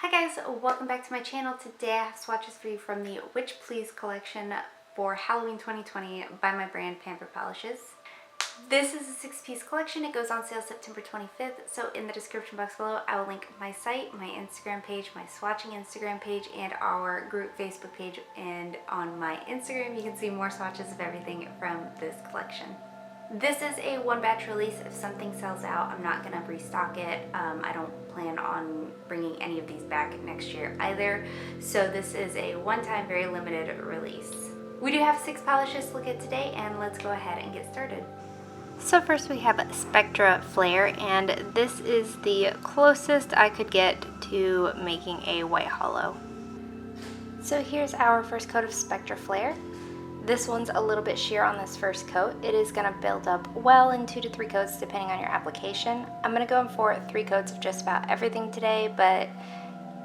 Hi guys, welcome back to my channel. Today I have swatches for you from the Witch Please collection for Halloween 2020 by my brand Pampered Polishes. This is a 6-piece collection. It goes on sale September 25th. So in the description box below, I will link my site, my Instagram page, my swatching Instagram page, and our group Facebook page. And on my Instagram, you can see more swatches of everything from this collection. This is a one batch release. If something sells out, I'm not going to restock it. I don't plan on bringing any of these back next year either. So this is a one-time, very limited release. We do have 6 polishes to look at today, and let's go ahead and get started. So first we have Spectra Flare, and this is the closest I could get to making a white hollow. So here's our first coat of Spectra Flare. This one's a little bit sheer on this first coat. It is going to build up well in 2 to 3 coats depending on your application. I'm going to go in for 3 coats of just about everything today, but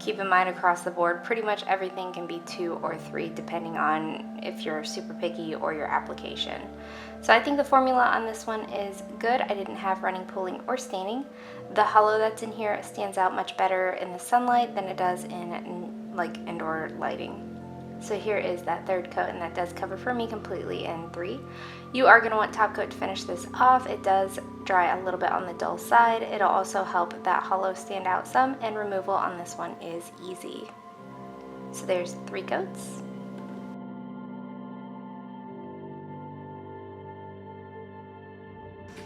keep in mind across the board, pretty much everything can be 2 or 3 depending on if you're super picky or your application. So I think the formula on this one is good. I didn't have running, pooling, or staining. The hollow that's in here stands out much better in the sunlight than it does in like indoor lighting. So here is that third coat, and that does cover for me completely in 3. You are going to want top coat to finish this off. It does dry a little bit on the dull side. It'll also help that hollow stand out some, and removal on this one is easy. So there's 3 coats.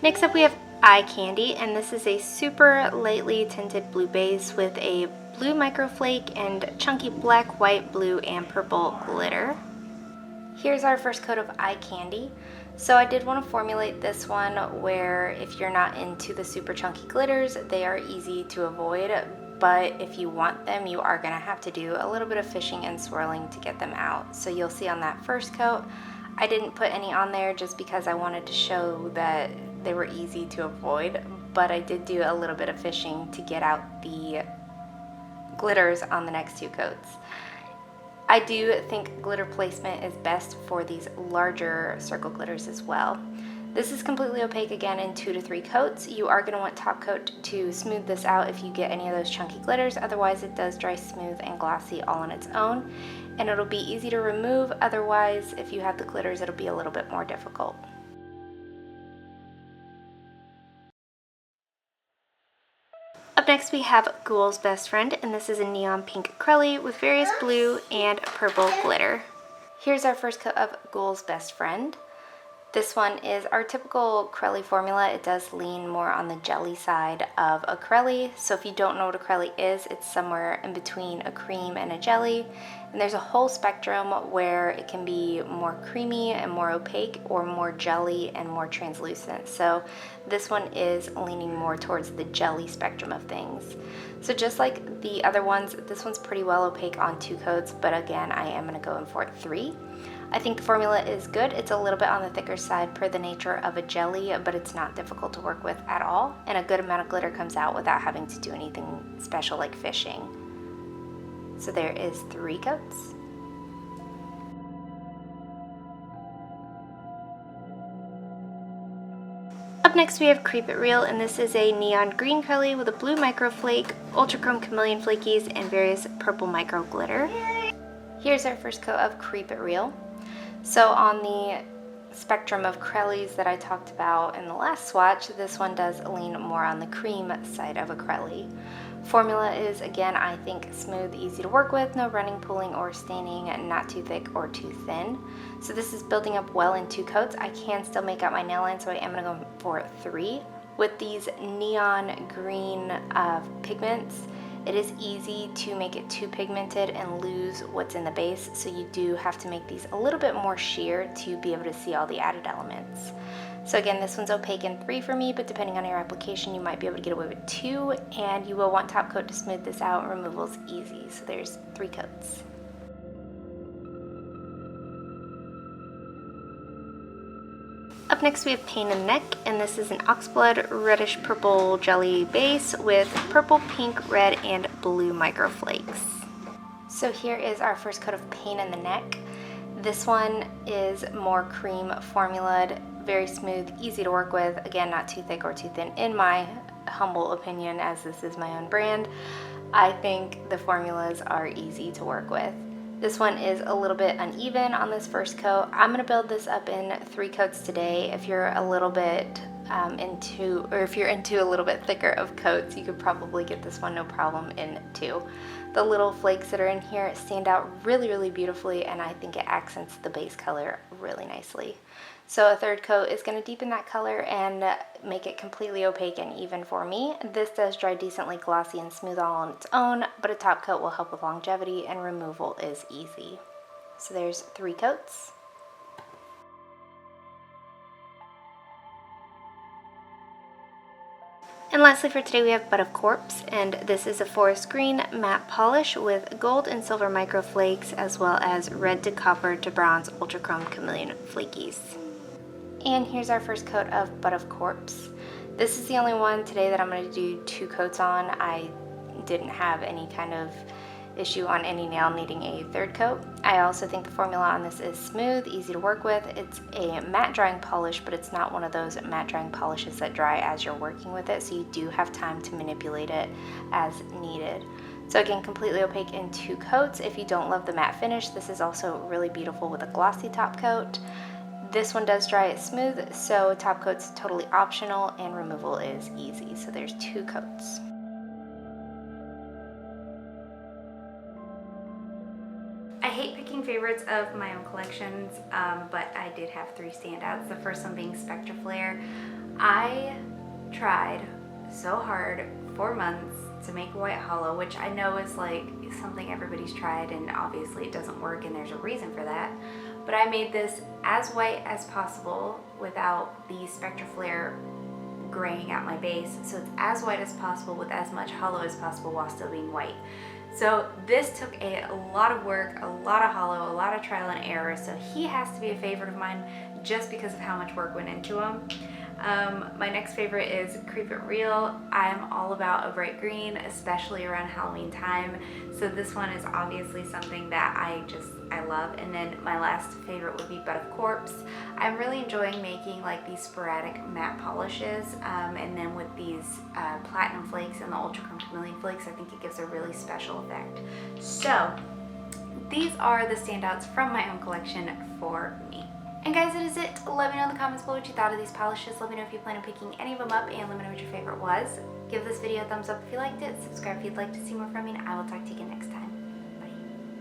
Next up we have Eye Candy, and this is a super lightly tinted blue base with a blue microflake and chunky black, white, blue, and purple glitter. Here's our first coat of Eye Candy. So I did want to formulate this one where if you're not into the super chunky glitters, they are easy to avoid, but if you want them, you are going to have to do a little bit of fishing and swirling to get them out. So you'll see on that first coat, I didn't put any on there just because I wanted to show that they were easy to avoid, but I did do a little bit of fishing to get out the glitters on the next 2 coats. I do think glitter placement is best for these larger circle glitters as well. This is completely opaque again in 2 to 3 coats. You are going to want top coat to smooth this out if you get any of those chunky glitters. Otherwise it does dry smooth and glossy all on its own, and it'll be easy to remove. Otherwise, if you have the glitters, it'll be a little bit more difficult. Up next we have Ghoul's Best Friend, and this is a neon pink acrylic with various blue and purple glitter. Here's our first coat of Ghoul's Best Friend. This one is our typical acrylic formula. It does lean more on the jelly side of acrylic. So if you don't know what acrylic is, it's somewhere in between a cream and a jelly. And there's a whole spectrum where it can be more creamy and more opaque, or more jelly and more translucent. So this one is leaning more towards the jelly spectrum of things. So just like the other ones, this one's pretty well opaque on 2 coats, but again, I am going to go in for 3. I think the formula is good. It's a little bit on the thicker side per the nature of a jelly, but it's not difficult to work with at all, and a good amount of glitter comes out without having to do anything special like fishing. So there is 3 coats. Up next we have Creep It Real, and this is a neon green acrylic with a blue microflake, ultra chrome chameleon flakies, and various purple micro glitter. Here's our first coat of Creep It Real. So on the spectrum of acrylics that I talked about in the last swatch, this one does lean more on the cream side of acrylic. Formula is, again, I think smooth, easy to work with, no running, pooling, or staining, not too thick or too thin. So this is building up well in 2 coats. I can still make out my nail line, so I am going to go for 3. With these neon green pigments, it is easy to make it too pigmented and lose what's in the base, so you do have to make these a little bit more sheer to be able to see all the added elements. So again, this one's opaque in 3 for me, but depending on your application, you might be able to get away with 2, and you will want top coat to smooth this out. Removal's easy, so there's 3 coats. Up next we have Pain in the Neck, and this is an oxblood reddish purple jelly base with purple, pink, red, and blue microflakes. So here is our first coat of Pain in the Neck. This one is more cream formulaed, very smooth, easy to work with. Again, not too thick or too thin in my humble opinion, as this is my own brand. I think the formulas are easy to work with. This one is a little bit uneven on this first coat. I'm gonna build this up in 3 coats today. If you're a little bit if you're into a little bit thicker of coats, you could probably get this one no problem in 2. The little flakes that are in here stand out really, really beautifully, and I think it accents the base color really nicely. So a 3rd coat is going to deepen that color and make it completely opaque and even for me. This does dry decently glossy and smooth all on its own, but a top coat will help with longevity and removal is easy. So there's 3 coats. And lastly for today we have Bud of Corpse, and this is a forest green matte polish with gold and silver micro flakes as well as red to copper to bronze ultra chrome chameleon flakies. And here's our first coat of Bud of Corpse. This is the only one today that I'm going to do 2 coats on. I didn't have any kind of issue on any nail needing a 3rd coat. I also think the formula on this is smooth, easy to work with. It's a matte drying polish, but it's not one of those matte drying polishes that dry as you're working with it, so you do have time to manipulate it as needed. So again, completely opaque in 2 coats. If you don't love the matte finish, this is also really beautiful with a glossy top coat. This one does dry it smooth, so top coat's totally optional and removal is easy. So there's 2 coats. I hate picking favorites of my own collections, but I did have 3 standouts. The first one being Spectre-flare. I tried so hard for months to make a white hollow, which I know is like something everybody's tried and obviously it doesn't work and there's a reason for that. But I made this as white as possible without the Spectre-flare graying out my base, so it's as white as possible with as much hollow as possible while still being white. So this took a lot of work, a lot of hollow, a lot of trial and error, so he has to be a favorite of mine just because of how much work went into him. My next favorite is Creep It Real. I'm all about a bright green, especially around Halloween time, so this one is obviously something that I love. And then my last favorite would be Bud of Corpse. I'm really enjoying making like these sporadic matte polishes, and then with these platinum flakes and the ultra chrome chameleon flakes, I think it gives a really special effect. So these are the standouts from my own collection for me. And guys, that is it. Let me know in the comments below what you thought of these polishes. Let me know if you plan on picking any of them up, and let me know what your favorite was. Give this video a thumbs up if you liked it, subscribe if you'd like to see more from me, and I will talk to you again next time.